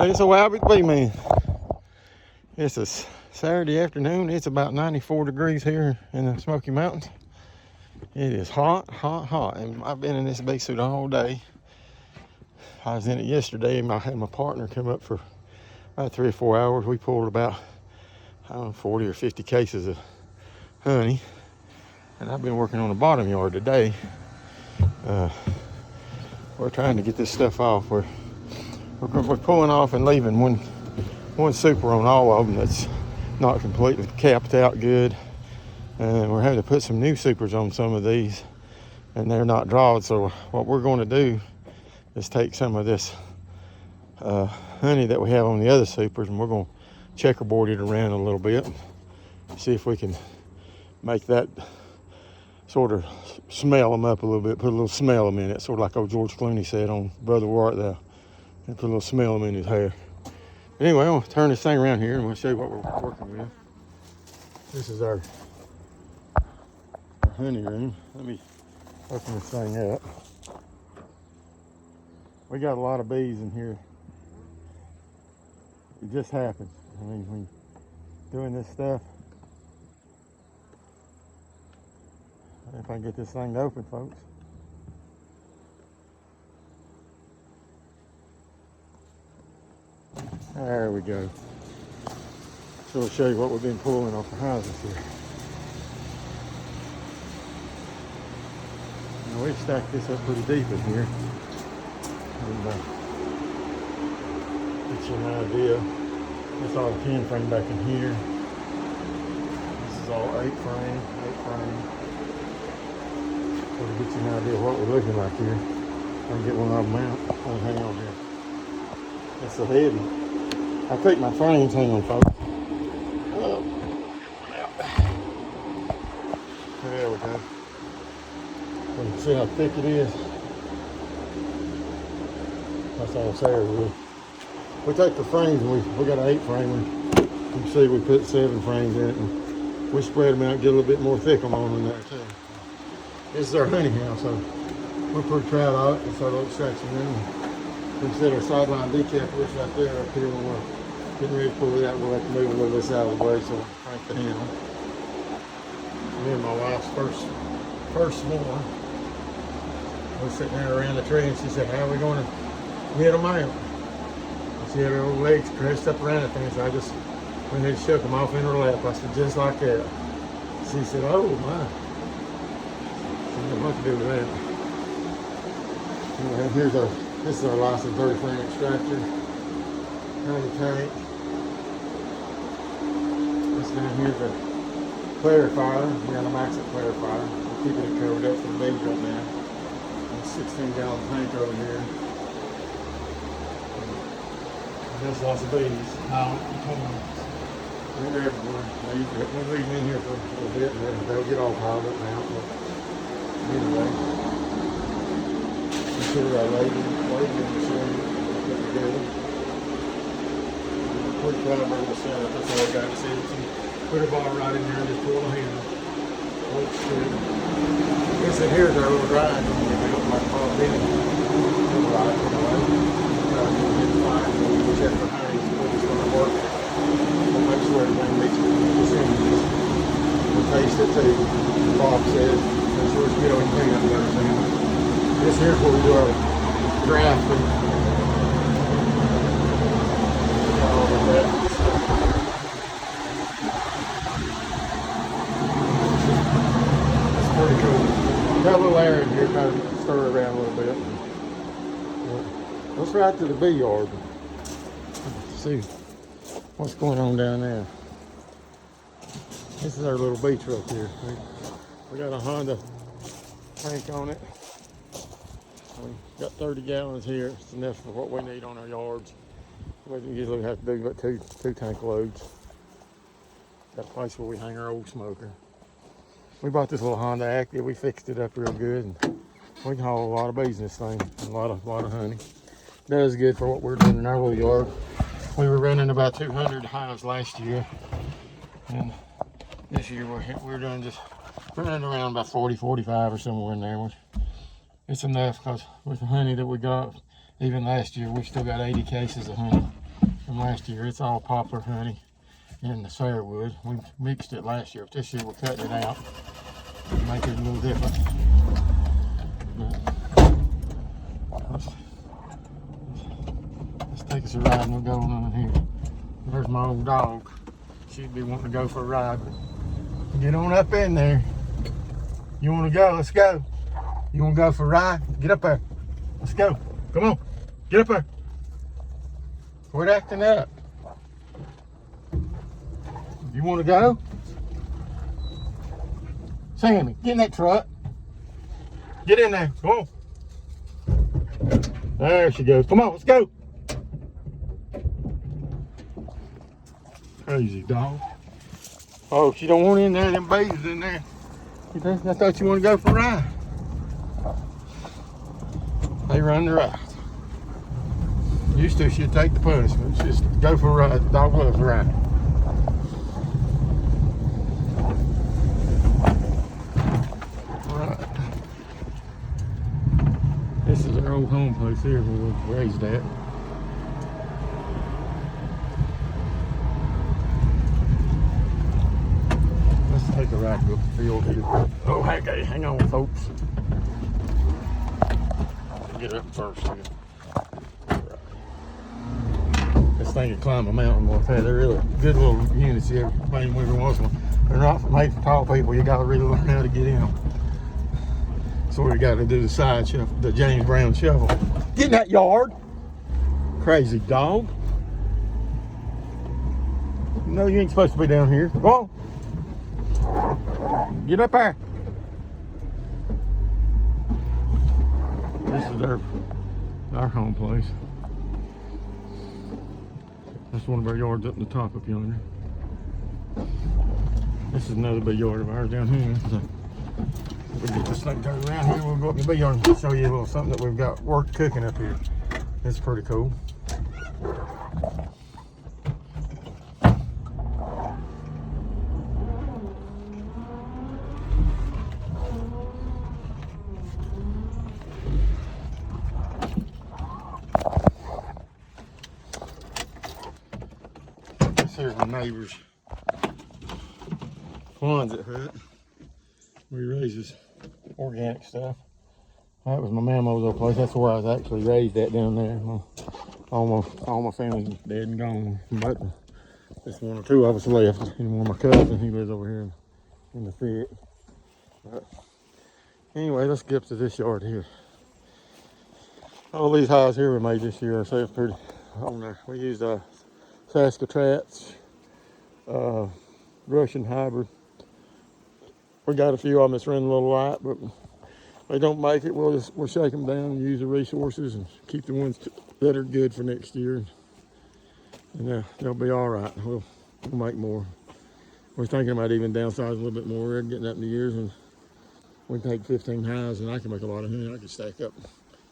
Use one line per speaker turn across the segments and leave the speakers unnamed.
Hey, so how it be, man? It's a Saturday afternoon. It's about 94 degrees here in the Smoky Mountains. It is hot, hot, hot. And I've been in this big suit all day. I was in it yesterday and I had my partner come up for about 3 or 4 hours. We pulled about, 40 or 50 cases of honey. And I've been working on the bottom yard today. We're trying to get this stuff off. We're pulling off and leaving one super on all of them that's not completely capped out good. And we're having to put some new supers on some of these, and they're not drawed. So what we're going to do is take some of this honey that we have on the other supers, and we're going to checkerboard it around a little bit, see if we can make that sort of smell them up a little bit, put a little smell them in it, sort of like old George Clooney said on Brother Wart there, and put a little smell them in his hair. But anyway, I'm going to turn this thing around here and we'll show you what we're working with. This is our honey room. Let me open this thing up. We got a lot of bees in here. It just happens. I mean, when doing this stuff, if I can get this thing to open, folks. There we go. So we'll show you what we've been pulling off the houses here. Now we've stacked this up pretty deep in here. And get you an idea. That's all 10 frame back in here. This is all 8 frame. So to get you an idea of what we're looking like here. I can get one of them out. Oh, hang on here. That's so heavy. I think my frames, hang on, folks. Oh, there we go. You can see how thick it is. That's all there. We take the frames and we got an 8 frame. You can see we put 7 frames in it, and we spread them out and get a little bit more thick on in there too. This is our honey house, so we're pretty proud of it. It's our little extraction room. We set our sideline decap which right there up here when we're getting ready to pull it out. We'll have to move a little bit out of the way, so we'll crank the handle. Me and my wife's first one. We're sitting there around the tree and she said, how are we going to get them out? She had her old legs pressed up around the thing, so I just went ahead and shook them off in her lap. I said, just like that. She said, oh my. What to do with that. Anyway, this is our licensed 30 frame extractor. Honey tank. This down here is a clarifier. We got a maximum clarifier. We're keeping it covered up for the bees right now. A 16-gallon tank over here. There's lots of bees. They're everywhere. We'll leave them in here for a little bit and they'll get all piled up now. Anyway, consider our labeling machine put together. Pretty proud of our setup. That's all I got to see. Put a bar right in there and just pull the handle. Looks good. This in here is our little drive. Like Paul Benny. Right, we check for honey before we start working. We'll make sure everything meets the percentages. We'll taste it too. Bob says. Make sure it's good on clean up and everything. This here's where we do our grafting. All of that. It's pretty cool. Got a little air in here, kind of stir it around a little bit. Let's right to the bee yard. Let's see what's going on down there. This is our little bee truck here. We got a Honda tank on it. We got 30 gallons here. It's enough for what we need on our yards. We usually have to do about two tank loads. Got a place where we hang our old smoker. We bought this little Honda Active. We fixed it up real good, and we can haul a lot of bees in this thing. A lot of honey. Does good for what we're doing in our little yard. We were running about 200 hives last year, and this year we're doing just running around about 40, 45 or somewhere in there. It's enough because with the honey that we got, even last year, we still got 80 cases of honey from last year. It's all poplar honey and the firewood. We mixed it last year, but this year we're cutting it out to make it a little different. Let's take us a ride and we'll go on in here. There's my old dog. She'd be wanting to go for a ride, but get on up in there. You want to go? Let's go. You want to go for a ride? Get up there. Let's go. Come on. Get up there. Quit acting up. You want to go? Sammy, get in that truck. Get in there. Come on. There she goes. Come on, let's go. Crazy dog. Oh, she don't want in there. Them babies in there. I thought you want to go for a ride. They run the ride. Used to, she'd take the punishment. Just go for a ride. The dog loves a ride. Alright. This is our old home place here where we were raised at. Let's take a ride up the field here. Oh, okay, hang on, folks. Get up first here. This thing can climb a mountain like that. They're really good little units here. Maybe every once in a while. They're not made for tall people. You gotta really learn how to get in them. So we got to do the side shuffle, the James Brown shuffle. Get in that yard, crazy dog. You know you ain't supposed to be down here. Go on. Get up there. This is our home place. That's one of our yards up in the top up yonder. This is another big yard of ours down here. So we'll get this thing turned around here. We'll go up in the big yard and show you a little something that we've got work cooking up here. It's pretty cool. Here's my neighbor's Quonset hut. We raise this organic stuff. That was my mama's old place. That's where I was actually raised at down there. All my family's dead and gone. But just one or two of us left. And one of my cousins, he lives over here in the thick. But anyway, let's get up to this yard here. All these highs here were made this year ourselves pretty on there. We used Saskatraz, Russian hybrid. We got a few of them that's running a little light, but they don't make it. We'll shake them down and use the resources and keep the ones that are good for next year. And they'll be all right. We'll make more. We're thinking about even downsizing a little bit more. We're getting up in the years and we can take 15 hives and I can make a lot of honey. I can stack up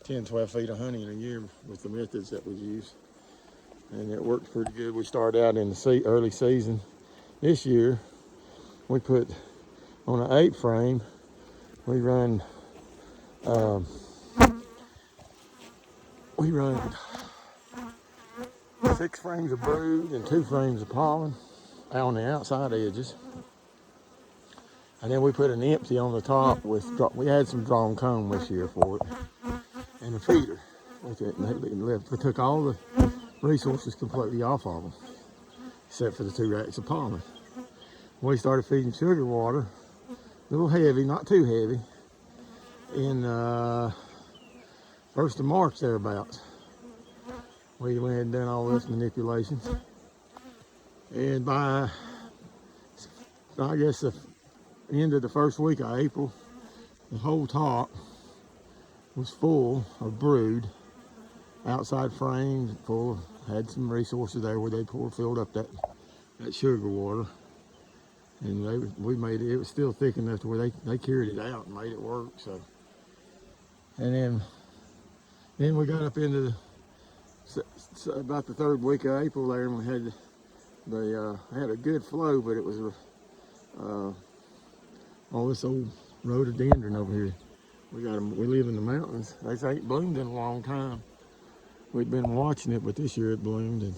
10, 12 feet of honey in a year with the methods that we use. And it worked pretty good. We started out in the early season. This year, we put on an 8 frame, we run 6 frames of brood and 2 frames of pollen out on the outside edges. And then we put an empty on the top with, we had some drawn comb this year for it, and a feeder with it. And we took all the resources completely off of them, except for the 2 racks of pollen. We started feeding sugar water, a little heavy, not too heavy, in 1st of March thereabouts. We went ahead and done all those manipulations. And by, I guess, the end of the first week of April, the whole top was full of brood. Outside frames, full, had some resources there where they filled up that sugar water. And we made it, it was still thick enough to where they carried it out and made it work. So, and then we got up into about the 3rd week of April there, and we had had a good flow, but it was all this old rhododendron over here. We live in the mountains. They ain't bloomed in a long time. We'd been watching it, but this year it bloomed, and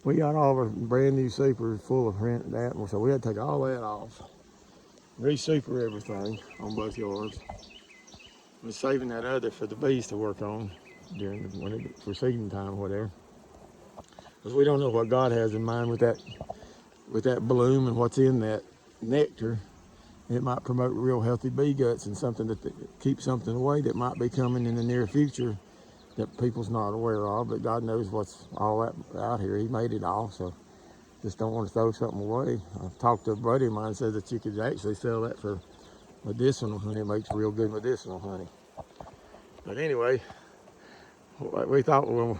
We got all our brand new supers full of print that, so we had to take all that off. Re-super everything on both yards. We're saving that other for the bees to work on during for seeding time or whatever. Because we don't know what God has in mind with that bloom and what's in that nectar. It might promote real healthy bee guts and something that keeps something away that might be coming in the near future that people's not aware of, but God knows what's all that out here. He made it all, so just don't want to throw something away. I've talked to a buddy of mine and said that you could actually sell that for medicinal honey. It makes real good medicinal honey. But anyway, we thought, well,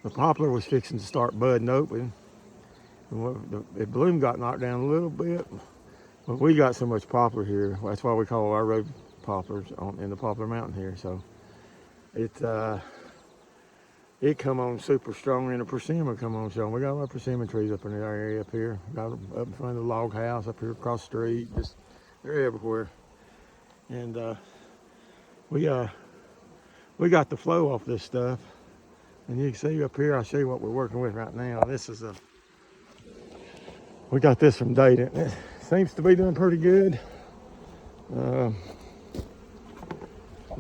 the poplar was fixing to start budding open. The bloom got knocked down a little bit, but we got so much poplar here. That's why we call our road poplars in the poplar mountain here. So it come on super strong, and the persimmon come on strong. We got a lot of persimmon trees up in the area up here. Got them up in front of the log house up here across the street. Just they're everywhere. And we got the flow off this stuff, and you can see up here. I'll show you what we're working with right now. This is we got this from Dayton. It seems to be doing pretty good. The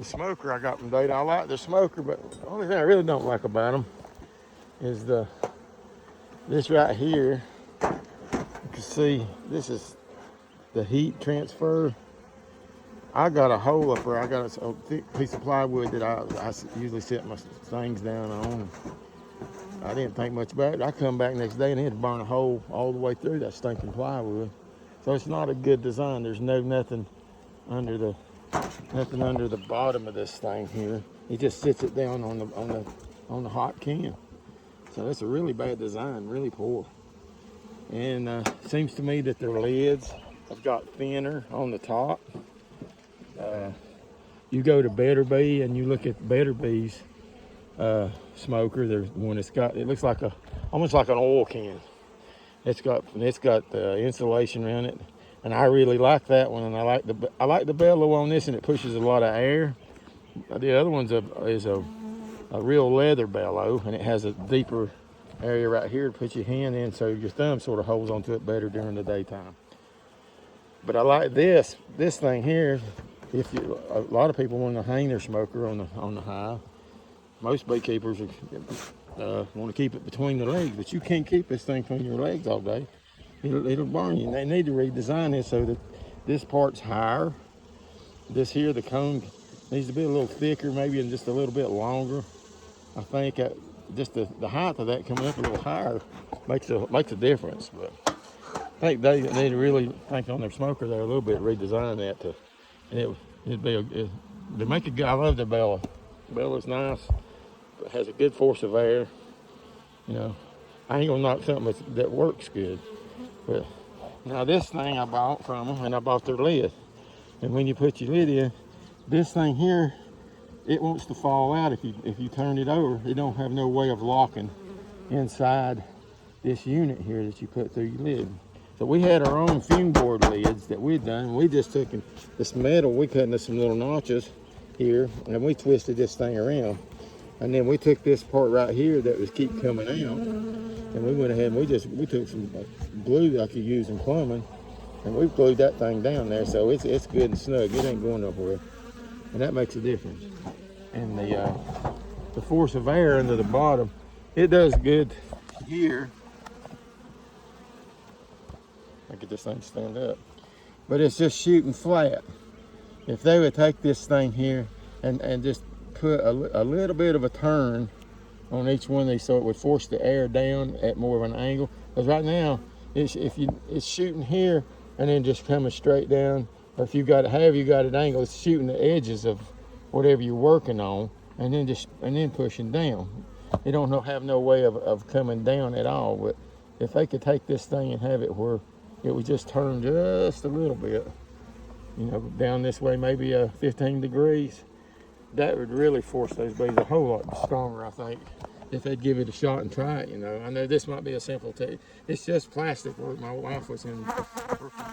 smoker I got from Dayton, I like the smoker, but the only thing I really don't like about them is this right here. You can see this is the heat transfer. I got a hole up there. I got a thick piece of plywood that I usually set my things down on. I didn't think much about it. I come back next day and it had to burn a hole all the way through that stinking plywood. So it's not a good design. There's nothing under the bottom of this thing here. He just sits it down on the hot can. So that's a really bad design, really poor. And it seems to me that their lids have got thinner on the top. You go to Better Bee and you look at Better Bee's smoker. There's one that's got, it looks like almost like an oil can. It's got the insulation around it, and I really like that one. And I like the bellow on this, and it pushes a lot of air. The other one's is a real leather bellow, and it has a deeper area right here to put your hand in, so your thumb sort of holds onto it better during the daytime. But I like this thing here. A lot of people want to hang their smoker on the hive. Most beekeepers want to keep it between the legs, but you can't keep this thing between your legs all day. It'll burn you. And they need to redesign this so that this part's higher. This here, the cone, needs to be a little thicker, maybe, and just a little bit longer. I think just the height of that coming up a little higher makes a difference. But I think they need to really think on their smoker there a little bit, redesign that it'd be they make a good. I love the Bella. Bella's nice. It has a good force of air. You know, I ain't gonna knock something that works good. But now this thing I bought from them, and I bought their lid. And when you put your lid in, this thing here, it wants to fall out if you turn it over. It don't have no way of locking inside this unit here that you put through your lid. So we had our own fume board lids that we'd done. We just took this metal, we cut into some little notches here, and we twisted this thing around. And then we took this part right here that was keep coming out, and we went ahead and we took some glue like you use in plumbing, and we glued that thing down there, so it's good and snug. It ain't going nowhere, and that makes a difference. And the force of air under the bottom, it does good here. I get this thing to stand up, but it's just shooting flat. If they would take this thing here and just put a little bit of a turn on each one of these, so it would force the air down at more of an angle. Because right now, it's shooting here and then just coming straight down. Or if you got it angled, it's shooting the edges of whatever you're working on, and then pushing down. It don't have no way of coming down at all. But if they could take this thing and have it where it would just turn just a little bit, you know, down this way, maybe 15 degrees. That would really force those bees a whole lot stronger, I think, if they'd give it a shot and try it. You know, I know this might be a simple tech. It's just plastic work. My wife was in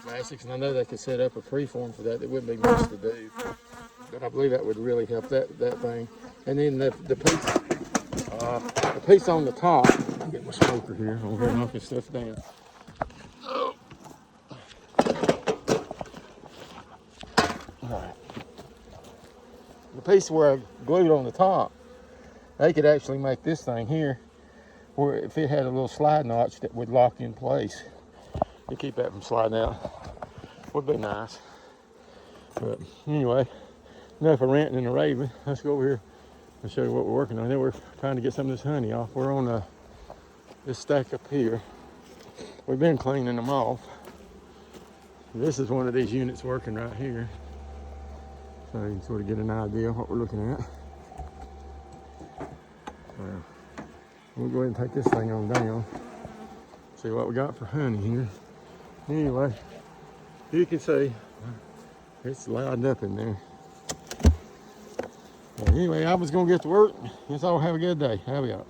plastics, and I know they could set up a preform for that. It wouldn't be much to do, but I believe that would really help that thing. And then the piece on the top, Get my smoker here. I'm gonna knock this stuff down. Oh. All right. The piece where I glued on the top, they could actually make this thing here, where if it had a little slide notch that would lock in place, to keep that from sliding out, would be nice. But anyway, enough of ranting and raving. Let's go over here and show you what we're working on. Then we're trying to get some of this honey off. We're on this stack up here. We've been cleaning them off. This is one of these units working right here. So you can sort of get an idea of what we're looking at. We'll go ahead and take this thing on down. See what we got for honey here. Anyway, you can see it's loud up in there. But anyway, I was gonna get to work. Let's all have a good day. How we out?